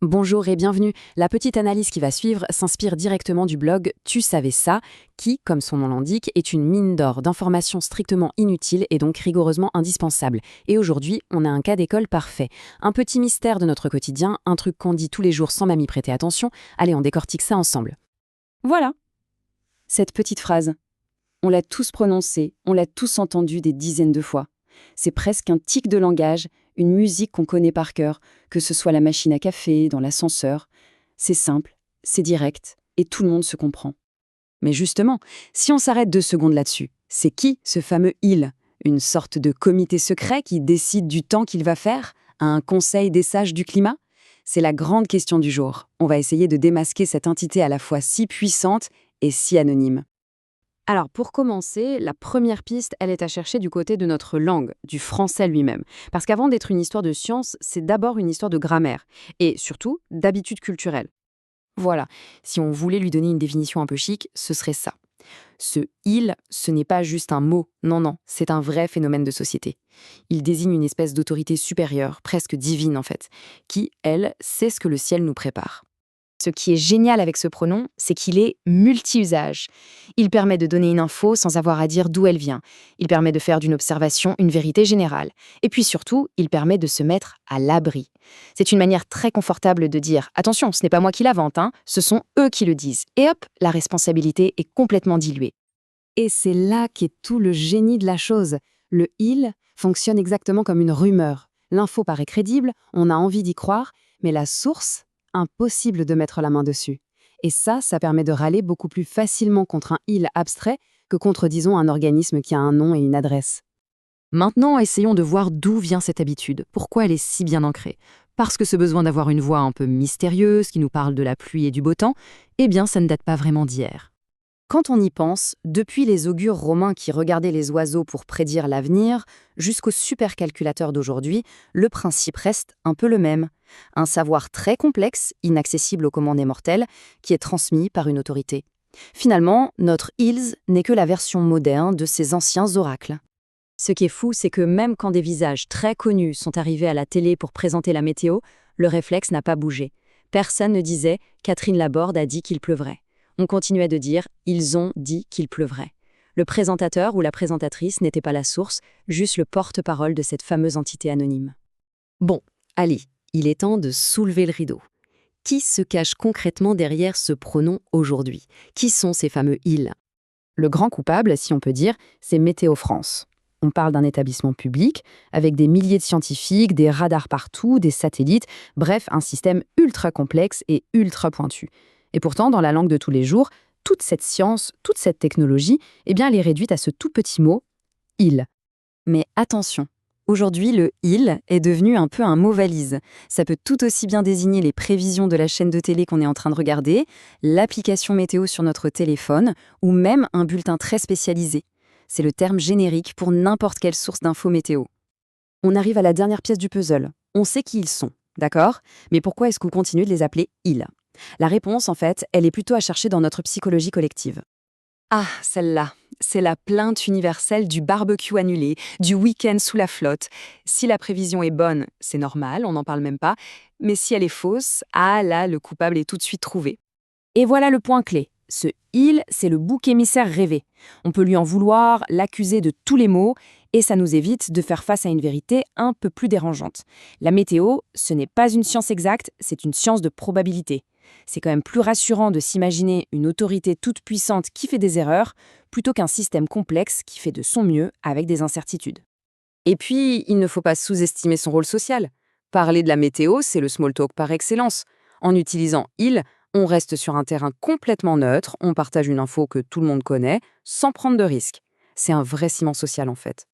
Bonjour et bienvenue. La petite analyse qui va suivre s'inspire directement du blog Tu savais ça, qui, comme son nom l'indique, est une mine d'or d'informations strictement inutiles et donc rigoureusement indispensables. Et aujourd'hui, on a un cas d'école parfait. Un petit mystère de notre quotidien, un truc qu'on dit tous les jours sans même y prêter attention. Allez, on décortique ça ensemble. Voilà, cette petite phrase. On l'a tous prononcée, on l'a tous entendue des dizaines de fois. C'est presque un tic de langage, une musique qu'on connaît par cœur, que ce soit la machine à café, dans l'ascenseur. C'est simple, c'est direct, et tout le monde se comprend. Mais justement, si on s'arrête 2 secondes là-dessus, c'est qui ce fameux il? Une sorte de comité secret qui décide du temps qu'il va faire? Un conseil des sages du climat? C'est la grande question du jour. On va essayer de démasquer cette entité à la fois si puissante et si anonyme. Alors, pour commencer, la première piste, elle est à chercher du côté de notre langue, du français lui-même. Parce qu'avant d'être une histoire de science, c'est d'abord une histoire de grammaire. Et surtout, d'habitudes culturelles. Voilà, si on voulait lui donner une définition un peu chic, ce serait ça. Ce il, ce n'est pas juste un mot, non, non, c'est un vrai phénomène de société. Il désigne une espèce d'autorité supérieure, presque divine en fait, qui, elle, sait ce que le ciel nous prépare. Ce qui est génial avec ce pronom, c'est qu'il est multi-usage. Il permet de donner une info sans avoir à dire d'où elle vient. Il permet de faire d'une observation une vérité générale. Et puis surtout, il permet de se mettre à l'abri. C'est une manière très confortable de dire « Attention, ce n'est pas moi qui l'invente, hein, ce sont eux qui le disent ». Et hop, la responsabilité est complètement diluée. Et c'est là qu'est tout le génie de la chose. Le « il » fonctionne exactement comme une rumeur. L'info paraît crédible, on a envie d'y croire, mais la source, impossible de mettre la main dessus. Et ça permet de râler beaucoup plus facilement contre un « il » abstrait que contre, disons, un organisme qui a un nom et une adresse. Maintenant, essayons de voir d'où vient cette habitude, pourquoi elle est si bien ancrée. Parce que ce besoin d'avoir une voix un peu mystérieuse qui nous parle de la pluie et du beau temps, eh bien, ça ne date pas vraiment d'hier. Quand on y pense, depuis les augures romains qui regardaient les oiseaux pour prédire l'avenir, jusqu'aux supercalculateurs d'aujourd'hui, le principe reste un peu le même. Un savoir très complexe, inaccessible aux commandes mortelles, qui est transmis par une autorité. Finalement, notre ILS n'est que la version moderne de ces anciens oracles. Ce qui est fou, c'est que même quand des visages très connus sont arrivés à la télé pour présenter la météo, le réflexe n'a pas bougé. Personne ne disait « Catherine Laborde a dit qu'il pleuvrait ». On continuait de dire « ils ont dit qu'il pleuvrait ». Le présentateur ou la présentatrice n'était pas la source, juste le porte-parole de cette fameuse entité anonyme. Bon, allez, il est temps de soulever le rideau. Qui se cache concrètement derrière ce pronom aujourd'hui? Qui sont ces fameux « ils » ? Le grand coupable, si on peut dire, c'est Météo France. On parle d'un établissement public, avec des milliers de scientifiques, des radars partout, des satellites, bref, un système ultra complexe et ultra pointu. Et pourtant, dans la langue de tous les jours, toute cette science, toute cette technologie, eh bien, elle est réduite à ce tout petit mot « il ». Mais attention, aujourd'hui, le « il » est devenu un peu un mot valise. Ça peut tout aussi bien désigner les prévisions de la chaîne de télé qu'on est en train de regarder, l'application météo sur notre téléphone, ou même un bulletin très spécialisé. C'est le terme générique pour n'importe quelle source d'infos météo. On arrive à la dernière pièce du puzzle. On sait qui ils sont, d'accord? Mais pourquoi est-ce qu'on continue de les appeler « il » ? La réponse, en fait, elle est plutôt à chercher dans notre psychologie collective. Ah, celle-là, c'est la plainte universelle du barbecue annulé, du week-end sous la flotte. Si la prévision est bonne, c'est normal, on n'en parle même pas. Mais si elle est fausse, ah là, le coupable est tout de suite trouvé. Et voilà le point clé. Ce « il », c'est le bouc émissaire rêvé. On peut lui en vouloir, l'accuser de tous les maux, et ça nous évite de faire face à une vérité un peu plus dérangeante. La météo, ce n'est pas une science exacte, c'est une science de probabilité. C'est quand même plus rassurant de s'imaginer une autorité toute puissante qui fait des erreurs, plutôt qu'un système complexe qui fait de son mieux avec des incertitudes. Et puis, il ne faut pas sous-estimer son rôle social. Parler de la météo, c'est le small talk par excellence. En utilisant « il », on reste sur un terrain complètement neutre, on partage une info que tout le monde connaît, sans prendre de risques. C'est un vrai ciment social en fait.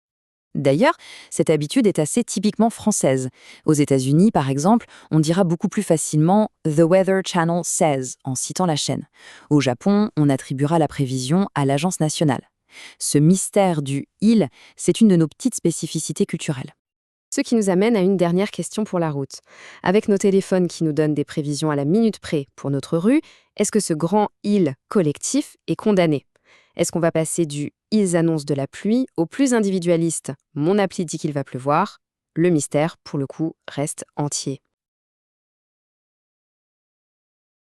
D'ailleurs, cette habitude est assez typiquement française. Aux États-Unis, par exemple, on dira beaucoup plus facilement « The Weather Channel says » en citant la chaîne. Au Japon, on attribuera la prévision à l'agence nationale. Ce mystère du « il », c'est une de nos petites spécificités culturelles. Ce qui nous amène à une dernière question pour la route. Avec nos téléphones qui nous donnent des prévisions à la minute près pour notre rue, est-ce que ce grand « il » collectif est condamné ? Est-ce qu'on va passer du « ils annoncent de la pluie » au plus individualiste « mon appli dit qu'il va pleuvoir » ? Le mystère, pour le coup, reste entier.